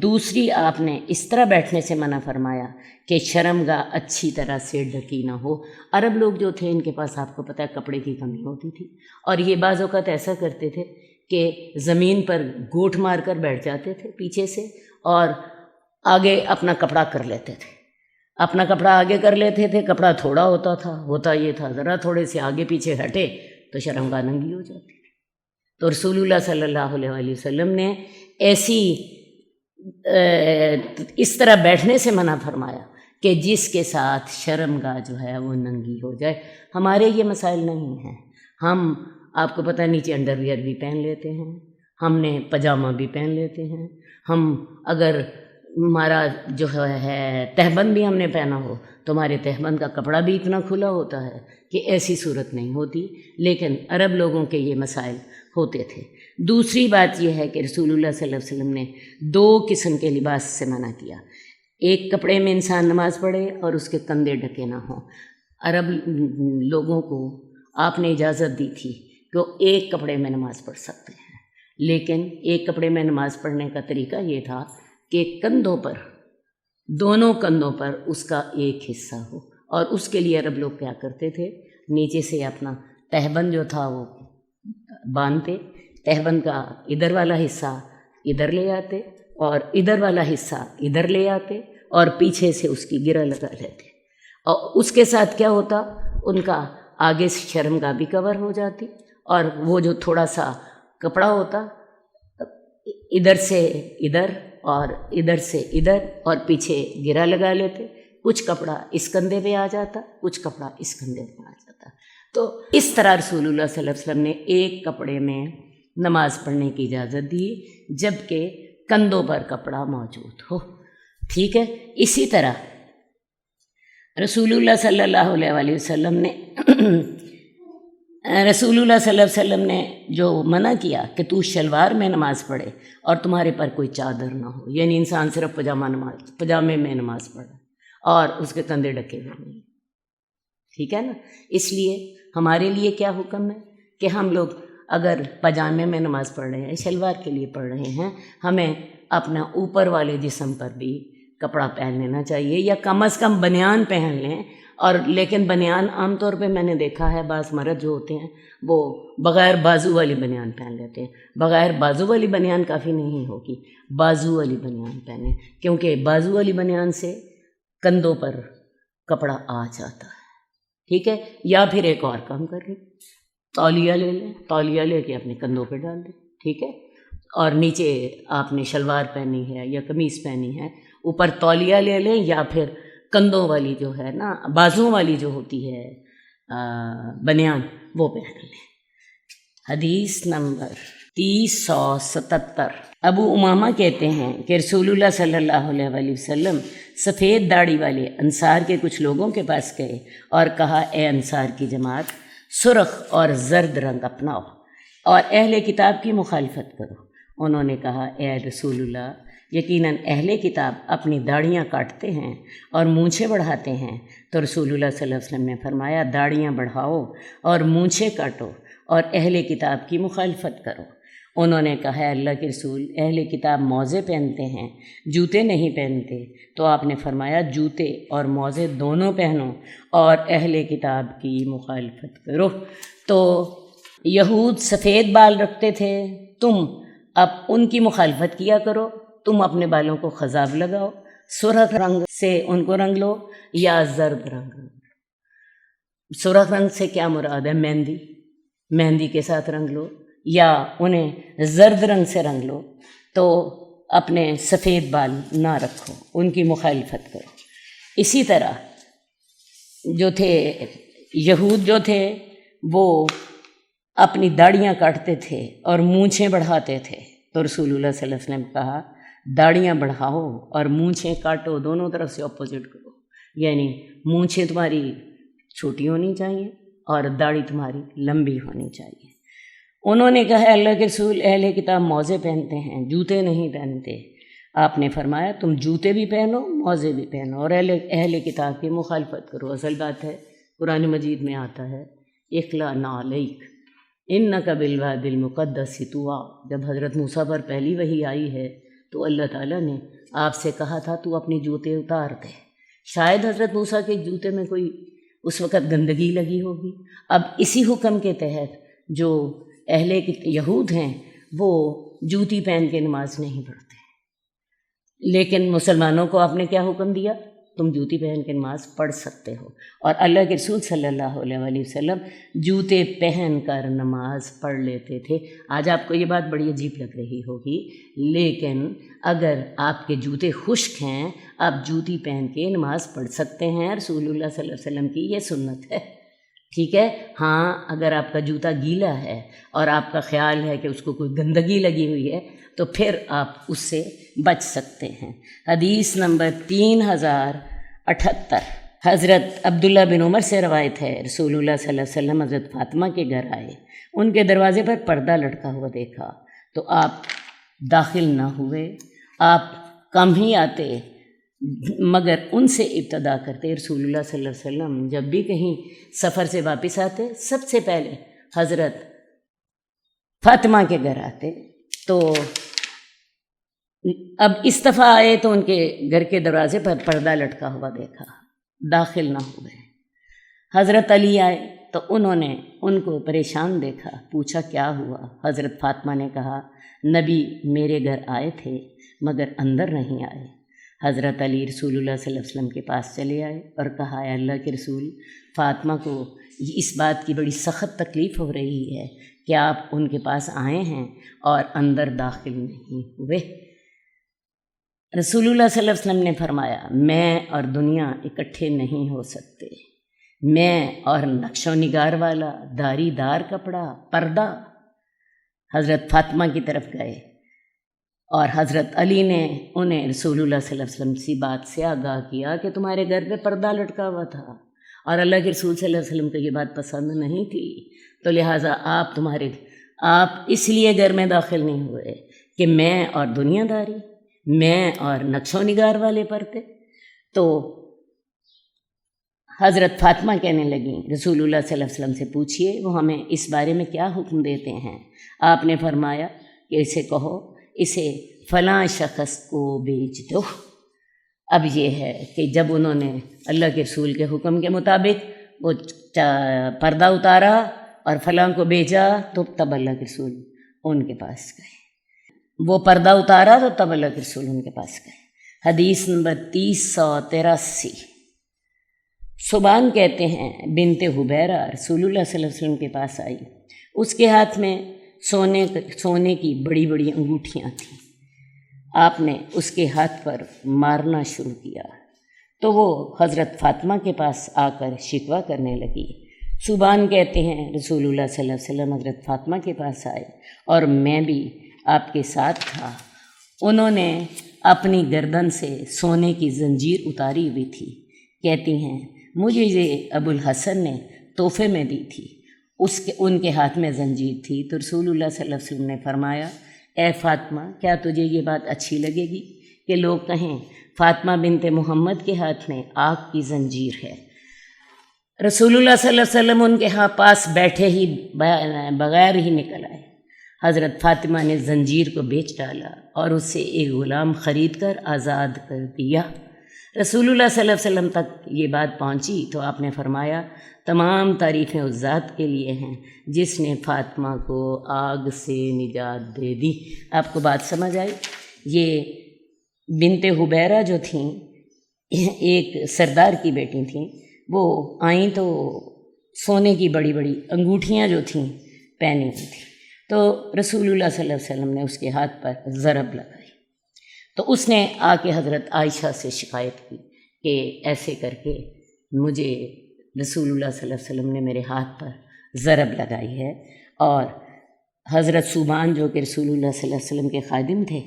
دوسری آپ نے اس طرح بیٹھنے سے منع فرمایا کہ شرمگاہ اچھی طرح سے ڈھکی نہ ہو۔ عرب لوگ جو تھے ان کے پاس آپ کو پتہ ہے کپڑے کی کمی ہوتی تھی، اور یہ بعض اوقات ایسا کرتے تھے کہ زمین پر گوٹھ مار کر بیٹھ جاتے تھے پیچھے سے، اور آگے اپنا کپڑا کر لیتے تھے، اپنا کپڑا آگے کر لیتے تھے۔ کپڑا تھوڑا ہوتا یہ تھا ذرا تھوڑے سے آگے پیچھے ہٹے تو شرمگاہ ننگی ہو جاتی تھی۔ تو رسول اللہ صلی اللہ علیہ وآلہ وسلم نے ایسی اس طرح بیٹھنے سے منع فرمایا کہ جس کے ساتھ شرمگاہ جو ہے وہ ننگی ہو جائے۔ ہمارے یہ مسائل نہیں ہیں، ہم آپ کو پتہ ہے نیچے انڈر ویئر بھی پہن لیتے ہیں، ہم نے پاجامہ بھی پہن لیتے ہیں، ہم اگر ہمارا جو ہے تہبند بھی ہم نے پہنا ہو تو ہمارے تہبند کا کپڑا بھی اتنا کھلا ہوتا ہے کہ ایسی صورت نہیں ہوتی، لیکن عرب لوگوں کے یہ مسائل ہوتے تھے۔ دوسری بات یہ ہے کہ رسول اللہ صلی اللہ علیہ وسلم نے 2 قسم کے لباس سے منع کیا۔ ایک کپڑے میں انسان نماز پڑھے اور اس کے کندھے ڈھکے نہ ہوں۔ عرب لوگوں کو آپ نے اجازت دی تھی کہ وہ ایک کپڑے میں نماز پڑھ سکتے ہیں، لیکن ایک کپڑے میں نماز پڑھنے کا طریقہ یہ تھا کہ کندھوں پر، دونوں کندھوں پر اس کا ایک حصہ ہو، اور اس کے لیے عرب لوگ کیا کرتے تھے، نیچے سے اپنا تہبند جو تھا وہ باندھتے، تہبند کا ادھر والا حصہ ادھر لے آتے اور ادھر والا حصہ ادھر لے آتے، اور پیچھے سے اس کی گرہ لگا لیتے، اور اس کے ساتھ کیا ہوتا، ان کا آگے سے شرمگاہ بھی کور ہو جاتی، اور وہ جو تھوڑا سا کپڑا ہوتا ادھر سے ادھر اور ادھر سے ادھر اور پیچھے گرہ لگا لیتے، کچھ کپڑا اس کندھے پہ آ جاتا، کچھ کپڑا اس کندھے پہ آ جاتا۔ تو اس طرح رسول اللہ صلی اللہ علیہ وسلم نے ایک کپڑے میں نماز پڑھنے کی اجازت دی جب کہ کندھوں پر کپڑا موجود ہو، ٹھیک ہے۔ اسی طرح رسول اللہ صلی اللہ علیہ وسلم نے جو منع کیا کہ تو شلوار میں نماز پڑھے اور تمہارے پر کوئی چادر نہ ہو، یعنی انسان صرف پجامے میں نماز پڑھے اور اس کے کندھے ڈھکے ہوئے نہیں، ٹھیک ہے نا۔ اس لیے ہمارے لیے کیا حکم ہے کہ ہم لوگ اگر پجامے میں نماز پڑھ رہے ہیں، شلوار کے لیے پڑھ رہے ہیں، ہمیں اپنا اوپر والے جسم پر بھی کپڑا پہن لینا چاہیے، یا کم از کم بنیان پہن لیں۔ اور لیکن بنیان عام طور پہ میں نے دیکھا ہے بعض مرد جو ہوتے ہیں وہ بغیر بازو والی بنیان پہن لیتے ہیں۔ بغیر بازو والی بنیان کافی نہیں ہوگی، بازو والی بنیان پہنیں، کیونکہ بازو والی بنیان سے کندھوں پر کپڑا آ جاتا ہے، ٹھیک ہے۔ یا پھر ایک اور کام کر لیں، تولیہ لے لیں، تولیہ لے کے اپنے کندھوں پہ ڈال دیں، ٹھیک ہے۔ اور نیچے آپ نے شلوار پہنی ہے یا قمیص پہنی ہے، اوپر تولیہ لے لیں، یا پھر کندھوں والی جو ہے نا، بازوؤں والی جو ہوتی ہے بنیان، وہ پہن لیں۔ حدیث نمبر 3077۔ ابو امامہ کہتے ہیں کہ رسول اللہ صلی اللہ علیہ وسلم سفید داڑھی والے انصار کے کچھ لوگوں کے پاس گئے اور کہا، اے انصار کی جماعت، سرخ اور زرد رنگ اپناؤ اور اہل کتاب کی مخالفت کرو۔ انہوں نے کہا، اے رسول اللہ، یقیناً اہل کتاب اپنی داڑھیاں کاٹتے ہیں اور مونچھیں بڑھاتے ہیں۔ تو رسول اللہ صلی اللہ علیہ وسلم نے فرمایا، داڑھیاں بڑھاؤ اور مونچھیں کاٹو اور اہل کتاب کی مخالفت کرو۔ انہوں نے کہا، ہے اللہ کے رسول، اہل کتاب موزے پہنتے ہیں، جوتے نہیں پہنتے۔ تو آپ نے فرمایا، جوتے اور موزے دونوں پہنو اور اہل کتاب کی مخالفت کرو۔ تو یہود سفید بال رکھتے تھے، تم اب ان کی مخالفت کیا کرو، تم اپنے بالوں کو خضاب لگاؤ، سرخ رنگ سے ان کو رنگ لو یا زرد رنگ لو۔ سرخ رنگ سے کیا مراد ہے؟ مہندی کے ساتھ رنگ لو، یا انہیں زرد رنگ سے رنگ لو، تو اپنے سفید بال نہ رکھو، ان کی مخالفت کرو۔ اسی طرح جو تھے یہود جو تھے وہ اپنی داڑھیاں کاٹتے تھے اور مونچھیں بڑھاتے تھے۔ تو رسول اللہ صلی اللہ علیہ وسلم نے کہا، داڑھیاں بڑھاؤ اور مونچھیں کاٹو، دونوں طرف سے اپوزٹ کرو، یعنی مونچھیں تمہاری چھوٹی ہونی چاہیے اور داڑھی تمہاری لمبی ہونی چاہیے۔ انہوں نے کہا، اللہ کے رسول، اہل کتاب موزے پہنتے ہیں، جوتے نہیں پہنتے۔ آپ نے فرمایا، تم جوتے بھی پہنو، موزے بھی پہنو اور اہل کتاب کی مخالفت کرو۔ اصل بات ہے، قرآن مجید میں آتا ہے، اخلا نعلیک انک بالواد المقدس طویٰ۔ جب حضرت موسیٰ پر پہلی وحی آئی ہے تو اللہ تعالیٰ نے آپ سے کہا تھا تو اپنے جوتے اتار دے۔ شاید حضرت موسیٰ کے جوتے میں کوئی اس وقت گندگی لگی ہوگی۔ اب اسی حکم کے تحت جو اہل یہود ہیں وہ جوتی پہن کے نماز نہیں پڑھتے، لیکن مسلمانوں کو آپ نے کیا حکم دیا؟ تم جوتی پہن کے نماز پڑھ سکتے ہو، اور اللہ کے رسول صلی اللہ علیہ وسلم جوتے پہن کر نماز پڑھ لیتے تھے۔ آج آپ کو یہ بات بڑی عجیب لگ رہی ہوگی، لیکن اگر آپ کے جوتے خشک ہیں، آپ جوتی پہن کے نماز پڑھ سکتے ہیں۔ رسول اللہ صلی اللہ علیہ وسلم کی یہ سنت ہے، ٹھیک ہے۔ ہاں، اگر آپ کا جوتا گیلا ہے اور آپ کا خیال ہے کہ اس کو کوئی گندگی لگی ہوئی ہے تو پھر آپ اس سے بچ سکتے ہیں۔ حدیث نمبر 3078۔ حضرت عبداللہ بن عمر سے روایت ہے، رسول اللہ صلی اللہ علیہ وسلم حضرت فاطمہ کے گھر آئے، ان کے دروازے پر پردہ لٹکا ہوا دیکھا تو آپ داخل نہ ہوئے۔ آپ کم ہی آتے مگر ان سے ابتدا کرتے۔ رسول اللہ صلی اللہ علیہ وسلم جب بھی کہیں سفر سے واپس آتے، سب سے پہلے حضرت فاطمہ کے گھر آتے۔ تو اب اس دفعہ آئے تو ان کے گھر کے دروازے پر پردہ لٹکا ہوا دیکھا، داخل نہ ہوئے۔ حضرت علی آئے تو انہوں نے ان کو پریشان دیکھا، پوچھا کیا ہوا؟ حضرت فاطمہ نے کہا، نبی میرے گھر آئے تھے مگر اندر نہیں آئے۔ حضرت علی رسول اللہ صلی اللہ علیہ وسلم کے پاس چلے آئے اور کہا اے اللہ کے رسول، فاطمہ کو اس بات کی بڑی سخت تکلیف ہو رہی ہے کہ آپ ان کے پاس آئے ہیں اور اندر داخل نہیں ہوئے۔ رسول اللہ صلی اللہ علیہ وسلم نے فرمایا میں اور دنیا اکٹھے نہیں ہو سکتے، میں اور نقش و نگار والا داری دار کپڑا پردہ۔ حضرت فاطمہ کی طرف گئے اور حضرت علی نے انہیں رسول اللہ صلی اللہ علیہ وسلم سے بات سے آگاہ کیا کہ تمہارے گھر پہ پردہ لٹکا ہوا تھا اور اللہ کے رسول صلی اللہ علیہ وسلم کو یہ بات پسند نہیں تھی، تو لہٰذا آپ اس لیے گھر میں داخل نہیں ہوئے کہ میں اور دنیا داری، میں اور نقش و نگار والے پردے۔ تو حضرت فاطمہ کہنے لگیں رسول اللہ صلی اللہ علیہ وسلم سے پوچھئے وہ ہمیں اس بارے میں کیا حکم دیتے ہیں۔ آپ نے فرمایا کہ اسے کہو اسے فلاں شخص کو بیچ دو۔ اب یہ ہے کہ جب انہوں نے اللہ کے رسول کے حکم کے مطابق وہ پردہ اتارا اور فلاں کو بیچا تو تب اللہ کے رسول ان کے پاس گئے، وہ پردہ اتارا تو تب اللہ کے رسول ان کے پاس گئے۔ حدیث نمبر 3083۔ صبان کہتے ہیں بنت حبیرہ رسول اللہ صلی اللہ علیہ وسلم کے پاس آئی، اس کے ہاتھ میں سونے کی بڑی بڑی انگوٹھیاں تھیں۔ آپ نے اس کے ہاتھ پر مارنا شروع کیا تو وہ حضرت فاطمہ کے پاس آ کر شکوہ کرنے لگی۔ صبان کہتے ہیں رسول اللہ صلی اللہ علیہ وسلم حضرت فاطمہ کے پاس آئے اور میں بھی آپ کے ساتھ تھا۔ انہوں نے اپنی گردن سے سونے کی زنجیر اتاری ہوئی تھی۔ کہتی ہیں مجھے یہ ابو الحسن نے تحفے میں دی تھی، ان کے ہاتھ میں زنجیر تھی۔ تو رسول اللہ صلی اللہ علیہ وسلم نے فرمایا اے فاطمہ کیا تجھے یہ بات اچھی لگے گی کہ لوگ کہیں فاطمہ بنت محمد کے ہاتھ میں آگ کی زنجیر ہے؟ رسول اللہ صلی اللہ علیہ وسلم ان کے پاس بیٹھے ہی بغیر ہی نکل آئے۔ حضرت فاطمہ نے زنجیر کو بیچ ڈالا اور اس سے ایک غلام خرید کر آزاد کر دیا۔ رسول اللہ صلی اللہ علیہ وسلم تک یہ بات پہنچی تو آپ نے فرمایا تمام تعریفیں اس ذات کے لیے ہیں جس نے فاطمہ کو آگ سے نجات دے دی۔ آپ کو بات سمجھ آئی؟ یہ بنت حبیرہ جو تھیں ایک سردار کی بیٹی تھیں، وہ آئیں تو سونے کی بڑی بڑی انگوٹھیاں جو تھیں پہنی ہوئی تھیں، تو رسول اللہ صلی اللہ علیہ وسلم نے اس کے ہاتھ پر ضرب لگائی۔ تو اس نے آ کے حضرت عائشہ سے شکایت کی کہ ایسے کر کے مجھے رسول اللہ صلی اللہ علیہ وسلم نے میرے ہاتھ پر ضرب لگائی ہے۔ اور حضرت صوبان جو کہ رسول اللہ صلی اللہ علیہ وسلم کے خادم تھے،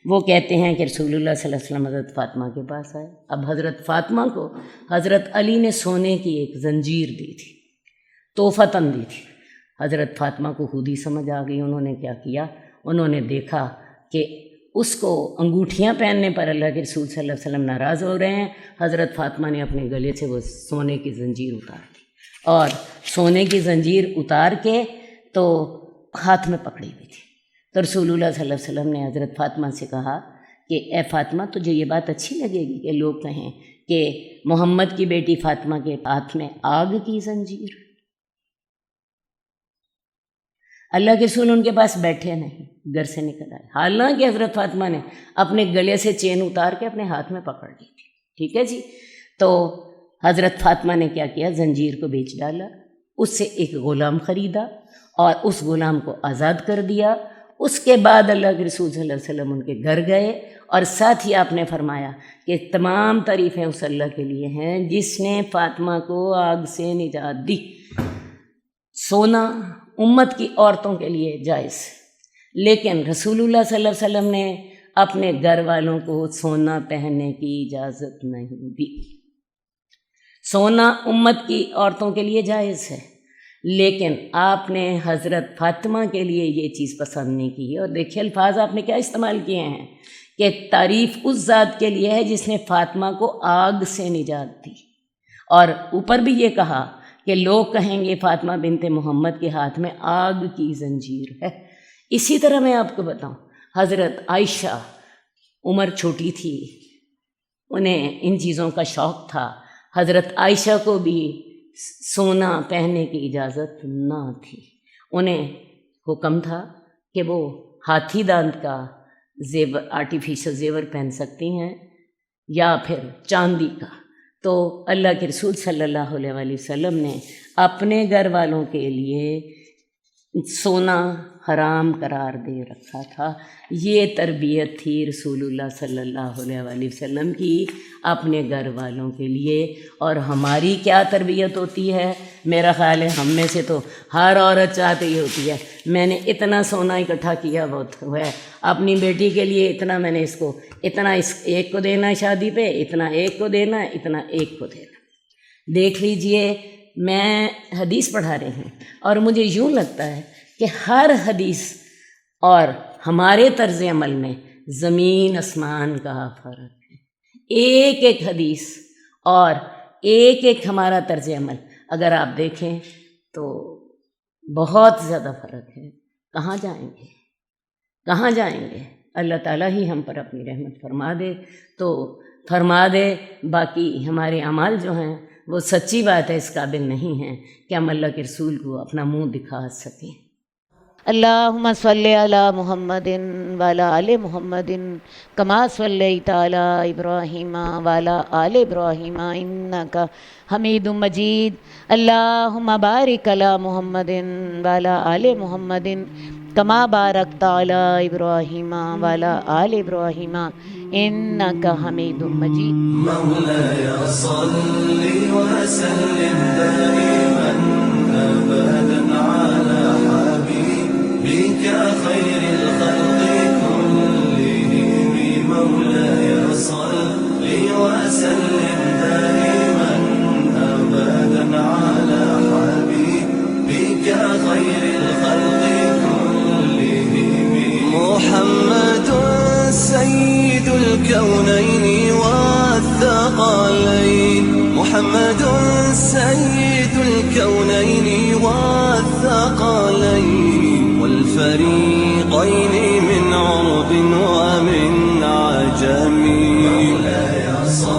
وہ کہتے ہیں کہ رسول اللہ صلی اللہ علیہ وسلم حضرت فاطمہ کے پاس آئے۔ اب حضرت فاطمہ کو حضرت علی نے سونے کی ایک زنجیر دی تھی، تحفتاً دی تھی۔ حضرت فاطمہ کو خود ہی سمجھ آ گئی۔ انہوں نے کیا کیا، انہوں نے دیکھا کہ اس کو انگوٹھیاں پہننے پر اللہ کے رسول صلی اللہ علیہ وسلم ناراض ہو رہے ہیں۔ حضرت فاطمہ نے اپنے گلے سے وہ سونے کی زنجیر اتار دی اور سونے کی زنجیر اتار کے تو ہاتھ میں پکڑی ہوئی تھی۔ تو رسول اللہ صلی اللہ علیہ وسلم نے حضرت فاطمہ سے کہا کہ اے فاطمہ تجھے یہ بات اچھی لگے گی کہ لوگ کہیں کہ محمد کی بیٹی فاطمہ کے ہاتھ میں آگ کی زنجیر؟ اللہ کے رسول ان کے پاس بیٹھے نہیں، گھر سے نکل آئے، حالانکہ حضرت فاطمہ نے اپنے گلے سے چین اتار کے اپنے ہاتھ میں پکڑ لی تھی۔ ٹھیک ہے جی، تو حضرت فاطمہ نے کیا کیا، زنجیر کو بیچ ڈالا، اس سے ایک غلام خریدا اور اس غلام کو آزاد کر دیا۔ اس کے بعد اللہ کے رسول صلی اللہ علیہ وسلم ان کے گھر گئے اور ساتھ ہی آپ نے فرمایا کہ تمام تعریفیں اس اللہ کے لیے ہیں جس نے فاطمہ کو آگ سے نجات دی۔ سونا امت کی عورتوں کے لیے جائز، لیکن رسول اللہ صلی اللہ علیہ وسلم نے اپنے گھر والوں کو سونا پہننے کی اجازت نہیں دی۔ سونا امت کی عورتوں کے لیے جائز ہے، لیکن آپ نے حضرت فاطمہ کے لیے یہ چیز پسند نہیں کی ہے۔ اور دیکھیے الفاظ آپ نے کیا استعمال کیے ہیں کہ تعریف اس ذات کے لیے ہے جس نے فاطمہ کو آگ سے نجات دی، اور اوپر بھی یہ کہا کہ لوگ کہیں گے فاطمہ بنت محمد کے ہاتھ میں آگ کی زنجیر ہے۔ اسی طرح میں آپ کو بتاؤں، حضرت عائشہ عمر چھوٹی تھی، انہیں ان چیزوں کا شوق تھا، حضرت عائشہ کو بھی سونا پہننے کی اجازت نہ تھی۔ انہیں حکم تھا کہ وہ ہاتھی دانت کا زیور، آرٹیفیشل زیور پہن سکتی ہیں، یا پھر چاندی کا، تو اللہ کے رسول صلی اللہ علیہ وآلہ وسلم نے اپنے گھر والوں کے لیے سونا حرام قرار دے رکھا تھا۔ یہ تربیت تھی رسول اللہ صلی اللہ علیہ وآلہ وسلم کی اپنے گھر والوں کے لیے۔ اور ہماری کیا تربیت ہوتی ہے؟ میرا خیال ہے ہم میں سے تو ہر عورت چاہتے ہی ہوتی ہے میں نے اتنا سونا اکٹھا کیا بہت ہے اپنی بیٹی کے لیے، اتنا میں نے اس کو، اتنا اس ایک کو دینا شادی پہ، اتنا ایک کو دینا، اتنا ایک کو دینا۔ دیکھ لیجئے، میں حدیث پڑھا رہی ہوں اور مجھے یوں لگتا ہے کہ ہر حدیث اور ہمارے طرز عمل میں زمین آسمان کا فرق ہے۔ ایک ایک حدیث اور ایک ایک ہمارا طرز عمل اگر آپ دیکھیں تو بہت زیادہ فرق ہے۔ کہاں جائیں گے؟ کہاں جائیں گے؟ اللہ تعالیٰ ہی ہم پر اپنی رحمت فرما دے تو فرما دے، باقی ہمارے اعمال جو ہیں وہ سچی بات ہے اس قابل نہیں ہیں کہ ہم اللہ کے رسول کو اپنا منہ دکھا سکیں۔ اللہم صلی علی محمد وعلی آل محمد کما صلیت علی ابراہیم وعلی آل ابراہیم انک حمید مجید۔ اللہم بارک علی محمد وعلی آل محمد کما بارکت علی ابراہیم وعلی آل ابراہیم انک حمید مجید۔ مولاي صل وسلم دائما ابدا على حبيبك خير الخلق كلهم، مولاي صل وسلم دائما ابدا على حبيبك خير الخلق كلهم، محمد سيد الكونين والثقلين، محمد سيد الكونين والثقلين والفريقين من عرب ومن عجم، مولاي صل